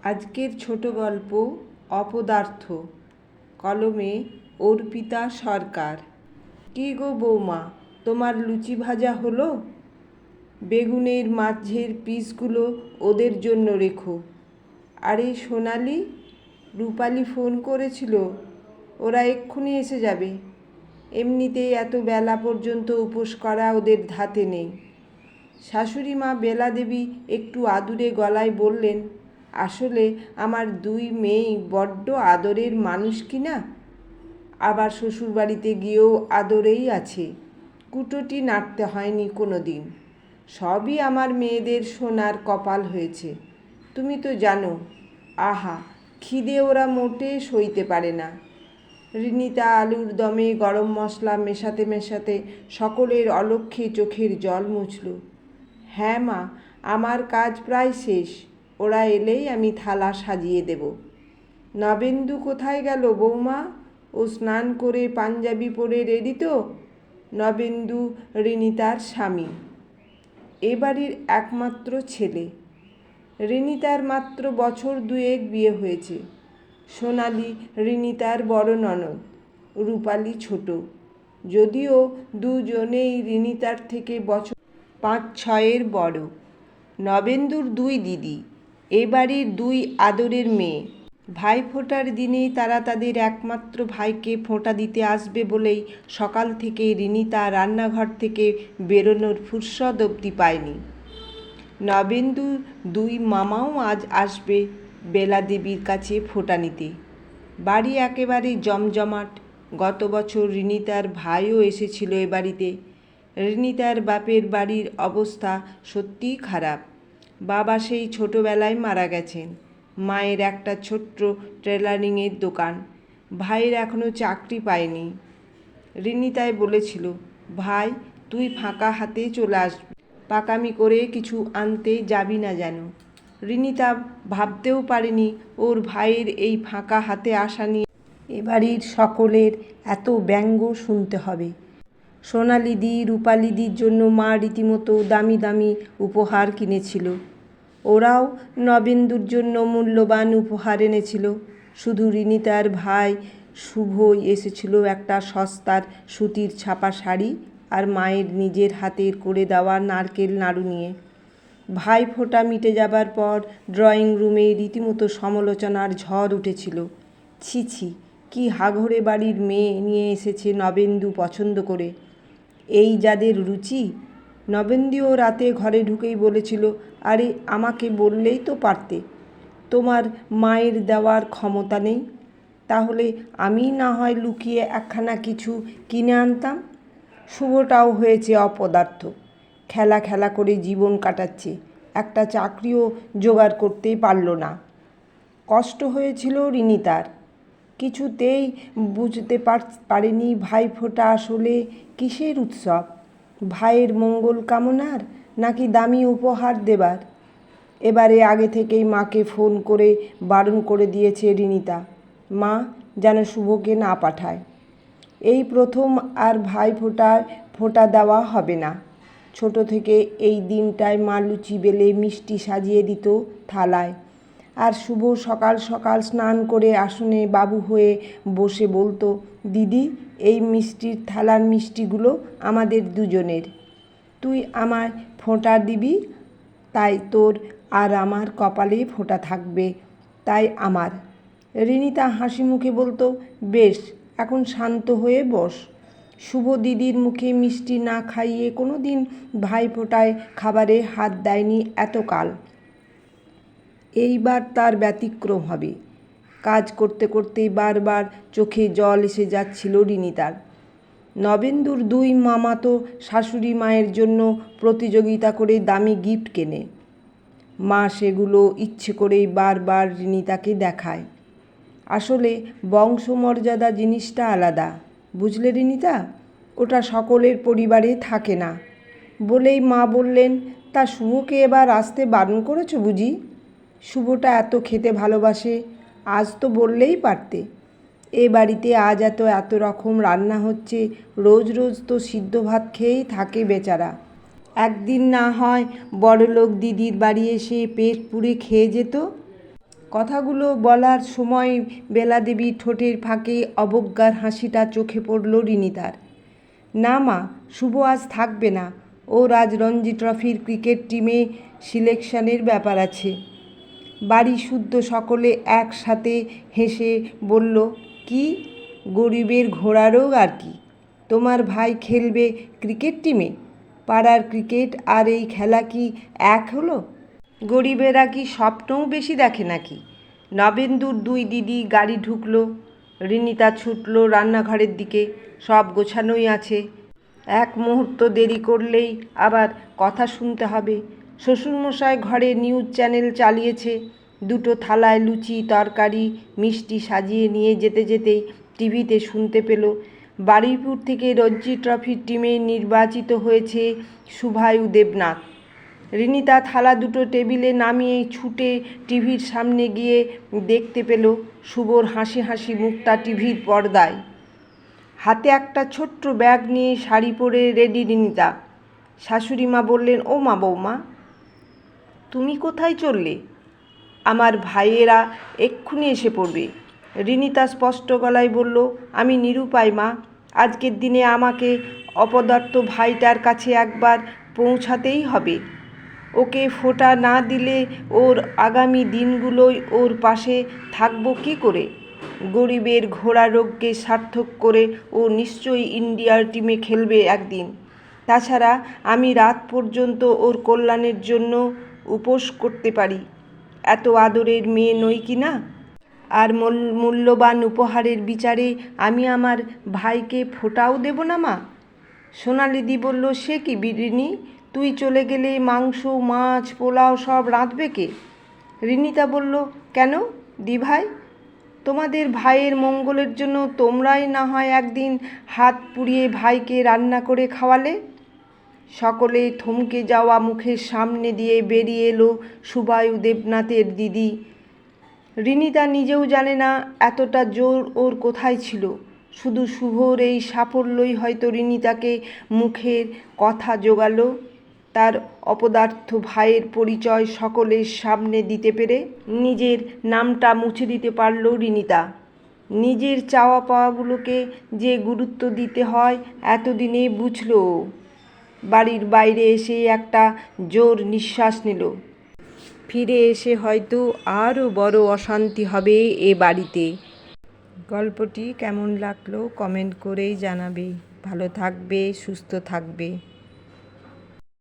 আজকের ছোট গল্প অপদার্থ, কলমে অর্পিতা সরকার। কী গো বৌমা, তোমার লুচি ভাজা হলো? বেগুনের মাঝের পিসগুলো ওদের জন্য রেখো। আরে সোনালি, রূপালি ফোন করেছিল, ওরা এক্ষুনি এসে যাবে। এমনিতেই এত বেলা পর্যন্ত উপোস করা ওদের ধাতে নেই। শাশুড়ি মা বেলা দেবী একটু আদুরে গলায় বললেন, আসলে আমার দুই মেয়েই বড্ড আদরের মানুষ কি না। আবার শ্বশুরবাড়িতে গিয়েও আদরেই আছে, কুটোটি নাড়তে হয়নি কোনো দিন। সবই আমার মেয়েদের সোনার কপাল হয়েছে। তুমি তো জানো, আহা, খিদে ওরা মোটে সইতে পারে না। রিনিতা আলুর দমে গরম মশলা মেশাতে মেশাতে সকলের অলক্ষ্যে চোখের জল মুছল। হ্যাঁ মা, আমার কাজ প্রায় শেষ, ওরা এলেই আমি থালা সাজিয়ে দেব। নবেন্দু কোথায় গেল বৌমা? ও স্নান করে পাঞ্জাবি পরে রেডি তো? নবেন্দু রিনিতার স্বামী, এ বাড়ির একমাত্র ছেলে। রিনিতার মাত্র বছর দুয়েক বিয়ে হয়েছে। সোনালি রিনিতার বড় ননদ, রূপালি ছোট। যদিও দুজনেই রিনিতার থেকে বছর 5-6 বড়। নবেন্দুর দুই দিদি, এ বাড়ির দুই আদরের মেয়ে। ভাইফোঁটার দিনেই তারা তাদের একমাত্র ভাইকে ফোঁটা দিতে আসবে বলেই সকাল থেকে রিনিতা রান্নাঘর থেকে বেরোনোর ফুরসত অবধি পায়নি। নবেন্দুর দুই মামাও আজ আসবে বেলা দেবীর কাছে ফোঁটা নিতে। বাড়ি একেবারে জমজমাট। গত বছর রিনিতার ভাইও এসেছিল এ বাড়িতে। রিনিতার বাপের বাড়ির অবস্থা সত্যিই খারাপ। বাবা সেই ছোটোবেলায় মারা গেছেন। মায়ের একটা ছোট্ট টেলারিংয়ের দোকান। ভাইয়ের এখনও চাকরি পায়নি। রিনিতাই বলেছিল, ভাই তুই ফাঁকা হাতে চলে আসবি, পাকামি করে কিছু আনতে যাবি না যেন। রিনিতা ভাবতেও পারেনি ওর ভাইয়ের এই ফাঁকা হাতে আসা নিয়ে এবাড়ির সকলের এত ব্যঙ্গ শুনতে হবে। সোনালিদি রূপালিদির জন্য মা রীতিমতো দামি দামি উপহার কিনেছিল। ওরাও নবেন্দুর জন্য মূল্যবান উপহার এনেছিল। শুধু রিনিতার ভাই শুভই এসেছিল একটা সস্তার সুতির ছাপা শাড়ি আর মায়ের নিজের হাতের করে দেওয়া নারকেল নাড়ু নিয়ে। ভাই ফোঁটা মিটে যাবার পর ড্রয়িং রুমে রীতিমতো সমালোচনার ঝড় উঠেছিল। ছি ছি, কি হাঘরে বাড়ির মেয়ে নিয়ে এসেছে নবেন্দু পছন্দ করে। এই যাদের রুচি। নবেন্দুও রাতে ঘরে ঢুকেই বলেছিল, আরে আমাকে বললেই তো পারতে, তোমার মায়ের দেওয়ার ক্ষমতা নেই, তাহলে আমি না হয় লুকিয়ে একখানা কিছু কিনে আনতাম। শুভটাও হয়েছে অপদার্থ, খেলা খেলা করে জীবন কাটাচ্ছে, একটা চাকরিও জোগাড় করতে পারল না। কষ্ট হয়েছিল রিনিতার। কিছুতেই বুঝতে পারেনি ভাইফোঁটা আসলে কিসের উৎসব, ভাইয়ের মঙ্গল কামনার নাকি দামি উপহার দেবার। এবারে আগে থেকেই মাকে ফোন করে বারণ করে দিয়েছে রিনিতা, মা যেন শুভকে না পাঠায়। এই প্রথম আর ভাইফোঁটার ফোঁটা দেওয়া হবে না। ছোট থেকে এই দিনটায় মা লুচি বেলে মিষ্টি সাজিয়ে দিত থালায়, আর শুভ সকাল সকাল স্নান করে আসনে বাবু হয়ে বসে বলতো, দিদি এই মিষ্টির থালার মিষ্টিগুলো আমাদের দুজনের, তুই আমায় ফোঁটা দিবি, তাই তোর আর আমার কপালে ফোঁটা থাকবে, তাই আমার। রিনিতা হাসি মুখে বলতো, বেশ, এখন শান্ত হয়ে বস। শুভ দিদির মুখে মিষ্টি না খাইয়ে কোনো দিন ভাইফোঁটায় খাবারে হাত দেয়নি এতকাল। এইবার তার ব্যতিক্রম হবে। কাজ করতে করতেই বারবার চোখে জল এসে যাচ্ছিল রিনিতার। নবেন্দুর দুই মামাতো শাশুড়ি মায়ের জন্য প্রতিযোগিতা করে দামি গিফট কেনে। মা সেগুলো ইচ্ছে করেই বারবার রিনিতাকে দেখায়। আসলে বংশমর্যাদা জিনিসটা আলাদা, বুঝলে রিনিতা, ওটা সকলের পরিবারে থাকে না। বলেই মা বললেন, তা শুভকে এবার আসতে বারণ করেছো বুঝি? শুভটা এত খেতে ভালোবাসে, আজ তো বললেই পারতে। এ বাড়িতে আজ এত রকম রান্না হচ্ছে, রোজ রোজ তো সিদ্ধ ভাত খেয়েই থাকে বেচারা। একদিন না হয় বড়লোক দিদির বাড়ি এসে পেট পুড়ে খেয়ে যেত। কথাগুলো বলার সময় বেলাদেবী ঠোঁটের ফাঁকে অবজ্ঞার হাসিটা চোখে পড়ল রিনিতার। না মা, শুভ আজ থাকবে না, ওর আজ রঞ্জি ট্রফির ক্রিকেট টিমে সিলেকশনের ব্যাপার আছে। বাড়ি শুদ্ধ সকলে একসাথে হেসে বলল, কি? গরিবের ঘোড়া রোগ আর কি। তোমার ভাই খেলবে ক্রিকেট টিমে? পাড়ার ক্রিকেট আর এই খেলা কি এক হলো? গরিবেরা কি স্বপ্নও বেশি দেখে নাকি? নবেন্দুর দুই দিদি গাড়ি ঢুকলো। রিনিতা ছুটল রান্নাঘরের দিকে। সব গোছানোই আছে, এক মুহূর্ত দেরি করলেই আবার কথা শুনতে হবে। শ্বশুরমশাই ঘরে নিউজ চ্যানেল চালিয়েছে। দুটো থালায় লুচি তরকারি মিষ্টি সাজিয়ে নিয়ে যেতে যেতেই টিভিতে শুনতে পেল বারুইপুর থেকে রঞ্জি ট্রফির টিমে নির্বাচিত হয়েছে শুভায়ু দেবনাথ। রিনিতা থালা দুটো টেবিলে নামিয়ে ছুটে টিভির সামনে গিয়ে দেখতে পেল শুভর হাসি হাসি মুখটা টিভির পর্দায়। হাতে একটা ছোট্ট ব্যাগ নিয়ে শাড়ি পরে রেডি রিনিতা। শাশুড়ি মা বললেন, ও মা, বৌমা, তুমি কোথায় চললে? আমার ভাইয়েরা এক্ষুনি এসে পড়বে। রিনিতা স্পষ্ট গলায় বলল, আমি নিরুপায় মা, আজকের দিনে আমাকে অপদার্থ ভাইটার কাছে একবার পৌঁছাতেই হবে। ওকে ফোঁটা না দিলে ওর আগামী দিনগুলোয় ওর পাশে থাকবো কী করে? গরিবের ঘোড়া রোগকে সার্থক করে ও নিশ্চয়ই ইন্ডিয়ার টিমে খেলবে একদিন। তাছাড়া আমি রাত পর্যন্ত ওর কল্যাণের জন্য উপোস করতে পারি। এত আদরের মেয়ে নই কি না? আর মূল্যবান উপহারের বিচারে আমি আমার ভাইকে ফোঁটাও দেব না মা? সোনালিদি বলল, সে কি বিরিনি, তুই চলে গেলে মাংস মাছ পোলাও সব রাঁধবে কে? রিনিতা বলল, কেন দিভাই, তোমাদের ভাইয়ের মঙ্গলের জন্য তোমরাই না হয় একদিন হাত পুড়িয়ে ভাইকে রান্না করে খাওয়ালে। সকলে থমকে যাওয়া মুখের সামনে দিয়ে বেরিয়ে এলো শুভায়ু দেবনাথের দিদি। রিনিতা নিজেও জানে না এতটা জোর ওর কোথায় ছিল। শুধু শুভর এই সাফল্যই হয়তো রিনিতাকে মুখের কথা জোগালো। তার অপদার্থ ভাইয়ের পরিচয় সকলের সামনে দিতে পেরে নিজের নামটা মুছে দিতে পারল রিনিতা। নিজের চাওয়া পাওয়াগুলোকে যে গুরুত্ব দিতে হয় এতদিনে বুঝল। বাড়ির বাইরে এসে একটা জোর নিঃশ্বাস নিল। ফিরে এসে হয়তো আরও বড় অশান্তি হবে এ বাড়িতে। গল্পটি কেমন লাগলো কমেন্ট করেই জানাবে। ভালো থাকবে, সুস্থ থাকবে।